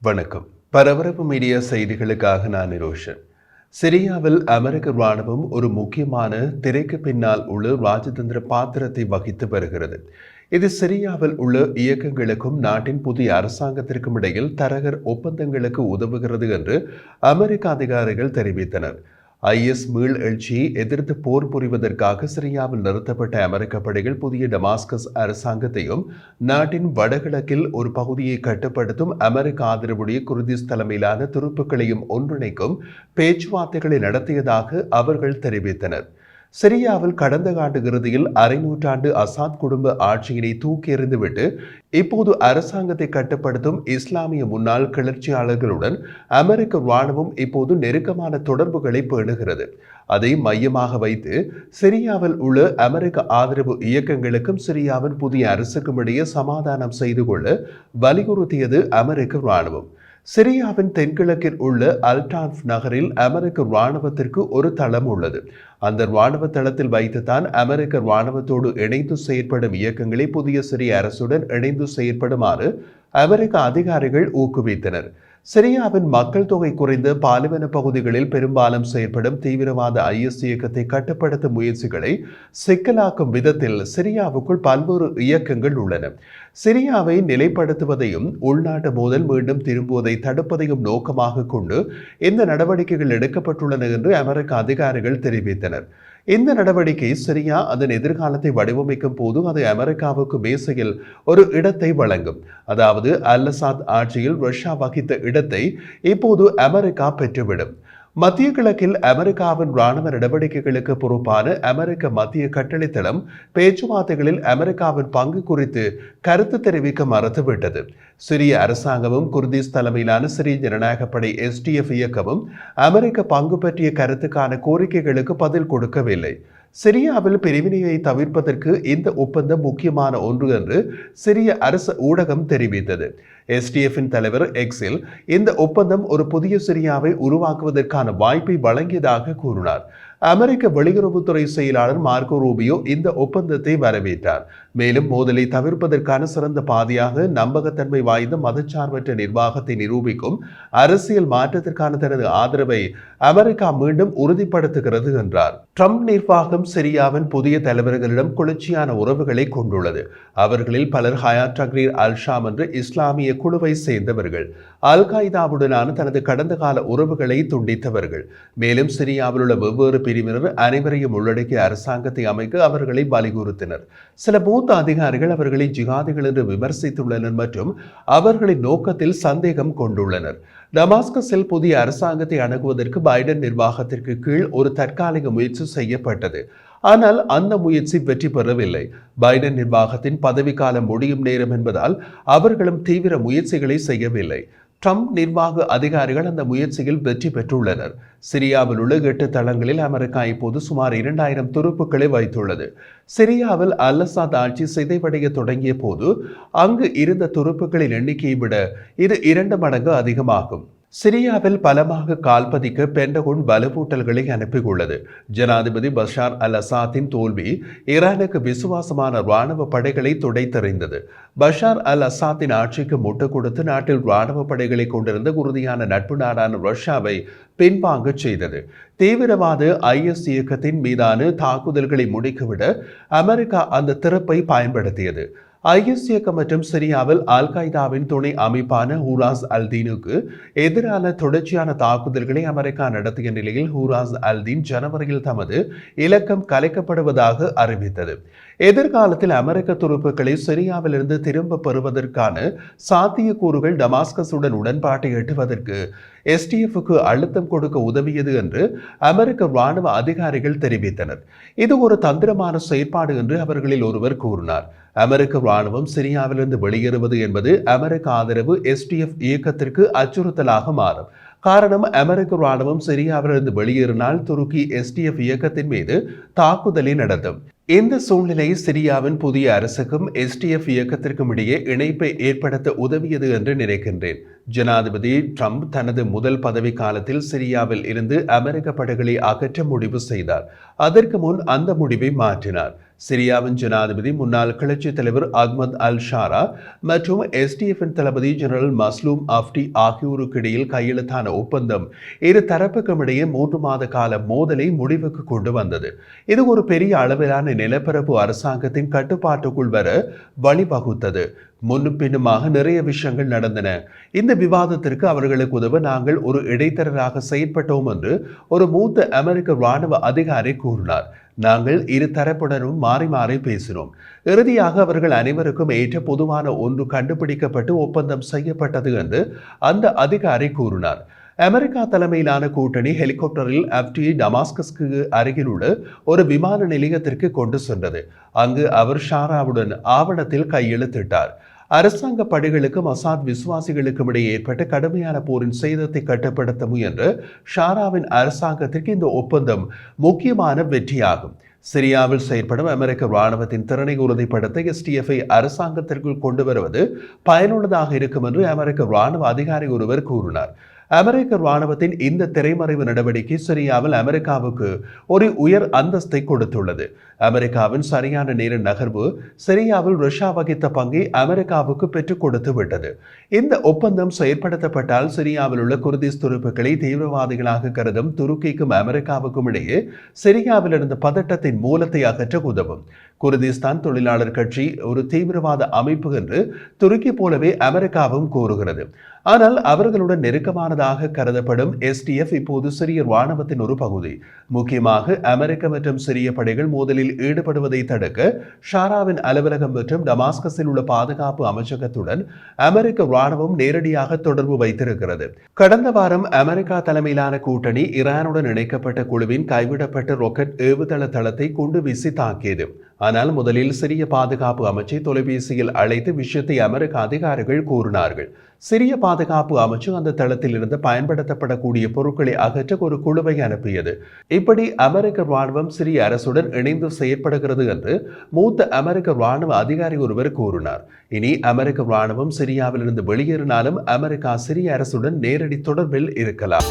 வணக்கம். பரபரப்பு மீடியா செய்திகளுக்காக நான் நிரோஷன். சிரியாவில் அமெரிக்க ராணுவம் ஒரு முக்கியமான திரைக்கு பின்னால் உள்ள ராஜதந்திர பாத்திரத்தை வகித்து வருகிறது. இது சிரியாவில் உள்ள இயக்கங்களுக்கும் நாட்டின் புதிய அரசாங்கத்திற்கும் இடையில் தரகர் ஒப்பந்தங்களுக்கு உதவுகிறது என்று அமெரிக்க அதிகாரிகள் தெரிவித்தனர். IS மீள் எழுச்சியை எதிர்த்து போர் புரிவதற்காக சிரியாவில் நிறுத்தப்பட்ட அமெரிக்க படைகள் புதிய டமாஸ்கஸ் அரசாங்கத்தையும் நாட்டின் வடகிழக்கில் ஒரு பகுதியை கட்டுப்படுத்தும் அமெரிக்க ஆதரவுடைய குர்திஸ் தலைமையிலான துருப்புக்களையும் ஒன்றிணைக்கும் பேச்சுவார்த்தைகளை நடத்தியதாக அவர்கள் தெரிவித்தனர். சிரியாவில் கடந்த ஆண்டு இறுதியில் அரை நூற்றாண்டு அசாத் குடும்ப ஆட்சியினை தூக்கி எறிந்துவிட்டு இப்போது அரசாங்கத்தை கட்டுப்படுத்தும் இஸ்லாமிய முன்னாள் கிளர்ச்சியாளர்களுடன் அமெரிக்க ராணுவம் இப்போது நெருக்கமான தொடர்புகளை பேணுகிறது. அதை மையமாக வைத்து சிரியாவில் உள்ள அமெரிக்க ஆதரவு இயக்கங்களுக்கும் சிரியாவின் புதிய அரசுக்கும் இடையே சமாதானம் செய்து கொள்ள வலியுறுத்தியது அமெரிக்க ராணுவம். சிரியாவின் தென்கிழக்கில் உள்ள அல்டான்ஃப் நகரில் அமெரிக்க ராணுவத்திற்கு ஒரு தளம் உள்ளது. அந்த ராணுவ தளத்தில் வைத்துத்தான் அமெரிக்க ராணுவத்தோடு இணைந்து செயற்படும் இயக்கங்களை புதிய சிரிய அரசுடன் இணைந்து செயற்படுமாறு அமெரிக்க அதிகாரிகள் ஊக்குவித்தனர். சிரியாவின் மக்கள் தொகை குறைந்த பாலைவன பகுதிகளில் பெரும்பாலும் செயற்படும் தீவிரவாத IS இயக்கத்தை கட்டுப்படுத்தும் முயற்சிகளை சிக்கலாக்கும் விதத்தில் சிரியாவுக்குள் பல்வேறு இயக்கங்கள் உள்ளன. சிரியாவை நிலைப்படுத்துவதையும் உள்நாட்டு மோதல் மீண்டும் திரும்புவதை தடுப்பதையும் நோக்கமாக கொண்டு இந்த நடவடிக்கைகள் எடுக்கப்பட்டுள்ளன என்று அமெரிக்க அதிகாரிகள் தெரிவித்தனர். இந்த நடவடிக்கை சிரியா அதன் எதிர்காலத்தை வடிவமைக்கும் போது அது அமெரிக்காவுக்கு மேசையில் ஒரு இடத்தை வழங்கும். அதாவது அல்-அசாத் ஆட்சியில் ரஷ்யா வகித்த இடத்தை இப்போது அமெரிக்கா பெற்றுவிடும். மத்திய கிழக்கில் அமெரிக்காவின் ராணுவ நடவடிக்கைகளுக்கு பொறுப்பான அமெரிக்க மத்திய கட்டளைத்தளம் பேச்சுவார்த்தைகளில் அமெரிக்காவின் பங்கு குறித்து கருத்து தெரிவிக்க மறுத்துவிட்டது. சிரிய அரசாங்கமும் குர்திஸ் தலைமையிலான சிரிய ஜனநாயக படை SDF இயக்கமும் அமெரிக்க பங்கு பற்றிய கருத்துக்கான கோரிக்கைகளுக்கு பதில் கொடுக்கவில்லை. சிரியாவில் பிரிவினையை தவிர்ப்பதற்கு இந்த ஒப்பந்தம் முக்கியமான ஒன்று என்று சிரிய அரசு ஊடகம் தெரிவித்தது. SDFின் தலைவர் எக்ஸில் இந்த ஒப்பந்தம் ஒரு புதிய சிரியாவை உருவாக்குவதற்கான வாய்ப்பை வழங்கியதாக கூறினார். அமெரிக்க வெளியுறவுத்துறை செயலாளர் மார்க்கோ ரூபியோ இந்த ஒப்பந்தத்தை வரவேற்றார். மேலும் மோதலை தவிர்ப்பதற்கான சிறந்த பாதையாக நம்பகத்தன்மை வாய்ந்த மதச்சார்பற்ற நிர்வாகத்தை நிரூபிக்கும் அரசியல் மாற்றத்திற்கான தனது ஆதரவை அமெரிக்கா மீண்டும் உறுதிப்படுத்துகிறது என்றார். ட்ரம்ப் நிர்வாகம் சிரியாவின் புதிய தலைவர்களிடம் குளிர்ச்சியான உறவுகளை கொண்டுள்ளது. அவர்களில் பலர் ஹயாத் தக்ரீர் அல்-ஷாம் என்ற இஸ்லாமிய குழுவை சேர்ந்தவர்கள். அல்-காய்தாவுடனான தனது கடந்த கால உறவுகளை துண்டித்தவர்கள். மேலும் சிரியாவில் உள்ள வெவ்வேறு பிரிவினர் அனைவரையும் உள்ளடக்கிய அரசாங்கத்தை அமைக்க அவர்களை வலியுறுத்தினர். சில மூத்த அதிகாரிகள் அவர்களை ஜிகாதிகள் என்று விமர்சித்துள்ளனர் மற்றும் அவர்களின் நோக்கத்தில் சந்தேகம் கொண்டுள்ளனர். டமாஸ்கஸில் புதிய அரசாங்கத்தை அணுகுவதற்கு பைடன் நிர்வாகத்திற்கு கீழ் ஒரு தற்காலிக முயற்சி செய்யப்பட்டது. ஆனால் அந்த முயற்சி வெற்றி பெறவில்லை. பைடன் நிர்வாகத்தின் பதவிக்காலம் முடியும் நேரம் என்பதால் அவர்களும் தீவிர முயற்சிகளை செய்யவில்லை. ட்ரம்ப் நிர்வாக அதிகாரிகள் அந்த முயற்சியில் வெற்றி பெற்றுள்ளனர். சிரியாவில் உள்ள 8 தளங்களில் அமெரிக்கா இப்போது சுமார் 2000 துருப்புக்களை வைத்துள்ளது. சிரியாவில் அல்-அசாத் ஆட்சி சிதைவடைய தொடங்கிய போது அங்கு இருந்த துருப்புக்களின் எண்ணிக்கையை விட இது 2 மடங்கு அதிகமாகும். சிரியாவில் பலமாக கால்பதிக்க பென்டகோன் வலுவூட்டல்களை அனுப்பியுள்ளது. ஜனாதிபதி பஷார் அல்-அசாத்தின் தோல்வி ஈரானுக்கு விசுவாசமான இராணுவ படைகளை துடைத்தெறிந்தது. பஷார் அல்-அசாத்தின் ஆட்சிக்கு முட்டு கொடுத்து நாட்டில் இராணுவ படைகளை கொண்டிருந்த உறுதியான நட்பு நாடான ரஷ்யாவை பின்வாங்கச் செய்தது. தீவிரவாத IS இயக்கத்தின் மீதான தாக்குதல்களை முடுக்கிவிட அமெரிக்கா அந்த திறப்பை பயன்படுத்தியது. IS இயக்கம் மற்றும் சிரியாவில் அல்-காய்தாவின் துணை அமைப்பான ஹூராஸ் அல்-தீனுக்கு எதிரான தொடர்ச்சியான தாக்குதல்களை அமெரிக்கா நடத்திய நிலையில் ஹூராஸ் அல்-தீன் ஜனவரியில் தமது இலக்கம் கலைக்கப்படுவதாக அறிவித்தது. எதிர்காலத்தில் அமெரிக்க துருப்புக்களை சிரியாவிலிருந்து திரும்ப பெறுவதற்கான சாத்தியக்கூறுகள் டமாஸ்கஸுடன் உடன்பாட்டை எட்டுவதற்கு SDFக்கு அழுத்தம் கொடுக்க உதவியது என்று அமெரிக்க இராணுவ அதிகாரிகள் தெரிவித்தனர். இது ஒரு தந்திரமான செயற்பாடு என்று அவர்களில் ஒருவர் கூறினார். அமெரிக்க இராணுவம் சிரியாவிலிருந்து வெளியேறுவது என்பது அமெரிக்க ஆதரவு SDF இயக்கத்திற்கு அச்சுறுத்தலாக மாறும். காரணம், அமெரிக்க இராணுவம் சிரியாவிலிருந்து வெளியேறினால் துருக்கி SDF இயக்கத்தின் மீது தாக்குதலை நடத்தும். இந்த சூழ்நிலை சிரியாவின் புதிய அரசுக்கும் SDF இயக்கத்திற்கும் இடையே இணைப்பை ஏற்படுத்த உதவியது என்று நினைக்கின்றேன். ஜனாதிபதி ட்ரம்ப் தனது முதல் பதவி காலத்தில் சிரியாவில் இருந்து அமெரிக்க படைகளை அகற்ற முடிவு செய்தார். அதற்கு முன் அந்த முடிவை மாற்றினார். சிரியாவின் ஜனாதிபதி முன்னாள் கிளர்ச்சி தலைவர் அஹ்மத் அல் ஷாரா மற்றும் எஸ்டிஎஃப்பின் தளபதி ஜெனரல் மஸ்லூம் அஃப்டி ஆகியோருக்கு இடையில் கையெழுத்தான ஒப்பந்தம் இரு தரப்புக்கும் இடையே 3 மாத கால மோதலை முடிவுக்கு கொண்டு வந்தது. இது ஒரு பெரிய அளவிலான நிலப்பரப்பு அரசாங்கத்தின் கட்டுப்பாட்டுக்குள் வர வழிவகுத்தது. முன்னும் பின்னுமாக நிறைய விஷயங்கள் நடந்தன. இந்த விவாதத்திற்கு அவர்களுக்கு உதவ நாங்கள் ஒரு இடைத்தரகராக செயற்பட்டோம் என்று ஒரு மூத்த அமெரிக்க இராணுவ அதிகாரி கூறினார். நாங்கள் இரு தரப்புடனும் மாறி மாறி பேசினோம். இறுதியாக அவர்கள் அனைவருக்கும் ஏற்ற பொதுவான ஒன்று கண்டுபிடிக்கப்பட்டு ஒப்பந்தம் செய்யப்பட்டது என்று அந்த அதிகாரி கூறினார். அமெரிக்கா தலைமையிலான கூட்டணி ஹெலிகாப்டரில் அப்டியை டமாஸ்கஸ்க்கு அருகில் உள்ள ஒரு விமான நிலையத்திற்கு கொண்டு சென்றது. அங்கு அவர் ஷாராவுடன் ஆவணத்தில் கையெழுத்திட்டார். அரசாங்க படைகளுக்கும் அசாத் விசுவாசிகளுக்கும் இடையே ஏற்பட்ட கடுமையான போரின் சேதத்தை கட்டுப்படுத்த முயன்ற ஷாராவின் அரசாங்கத்திற்கு இந்த ஒப்பந்தம் முக்கியமான வெற்றியாகும். சிரியாவில் செயற்படும் அமெரிக்க இராணுவத்தின் திறனை உறுதிப்படுத்த எஸ்டிஎஃப்ஐ அரசாங்கத்திற்குள் கொண்டு வருவது பயனுள்ளதாக இருக்கும் என்று அமெரிக்க இராணுவ அதிகாரி ஒருவர் கூறினார். அமெரிக்க இராணுவத்தின் இந்த திரைமறைவு நடவடிக்கை சிரியாவில் அமெரிக்காவுக்கு ஒரு உயர் அந்தஸ்தை கொடுத்துள்ளது. அமெரிக்காவின் சரியான நேர நகர்வு சிரியாவில் ரஷ்யா வகித்த பங்கை அமெரிக்காவுக்கு பெற்றுக் கொடுத்து விட்டது. இந்த ஒப்பந்தம் செயற்படுத்தப்பட்டால் சிரியாவில் உள்ள குர்திஸ் துருப்புக்களை தீவிரவாதிகளாக கருதும் துருக்கிக்கும் அமெரிக்காவுக்கும் இடையே சிரியாவில் இருந்த பதட்டத்தின் மூலத்தை அகற்ற உதவும். குர்திஸ்தான் தொழிலாளர் கட்சி ஒரு தீவிரவாத அமைப்பு என்று துருக்கி போலவே அமெரிக்காவும் கூறுகிறது. ஆனால் அவர்களுடன் நெருக்கமானதாக கருதப்படும் எஸ்டிஎஃப் இப்போது சிரிய இராணுவத்தின் ஒரு பகுதி. முக்கியமாக அமெரிக்க மற்றும் சிரிய படைகள் மோதலில் ஈடுபடுவதை தடுக்க ஷாராவின் அலுவலகம் மற்றும் டமாஸ்கஸில் உள்ள பாதுகாப்பு அமைச்சகத்துடன் அமெரிக்க இராணுவம் நேரடியாக தொடர்பு வைத்திருக்கிறது. கடந்த வாரம் அமெரிக்கா தலைமையிலான கூட்டணி ஈரானுடன் இணைக்கப்பட்ட குழுவின் கைவிடப்பட்ட ராக்கெட் ஏவுதள தளத்தை குண்டு வீசி தாக்கியது. ஆனால் முதலில் சிரிய பாதுகாப்பு அமைச்சை தொலைபேசியில் அழைத்து விஷயத்தை அமெரிக்க அதிகாரிகள் கூறினார்கள். சிரிய பாதுகாப்பு அமைச்சு அந்த தளத்தில் இருந்து பயன்படுத்தப்படக்கூடிய பொருட்களை அகற்ற ஒரு குழுவை அனுப்பியது. இப்படி அமெரிக்க இராணுவம் சிரிய அரசுடன் இணைந்து செயற்படுகிறது என்று மூத்த அமெரிக்க இராணுவ அதிகாரி ஒருவர் கூறினார். இனி அமெரிக்க இராணுவம் சிரியாவில் இருந்து வெளியேறினாலும் அமெரிக்கா சிரிய அரசுடன் நேரடி தொடர்பில் இருக்கலாம்.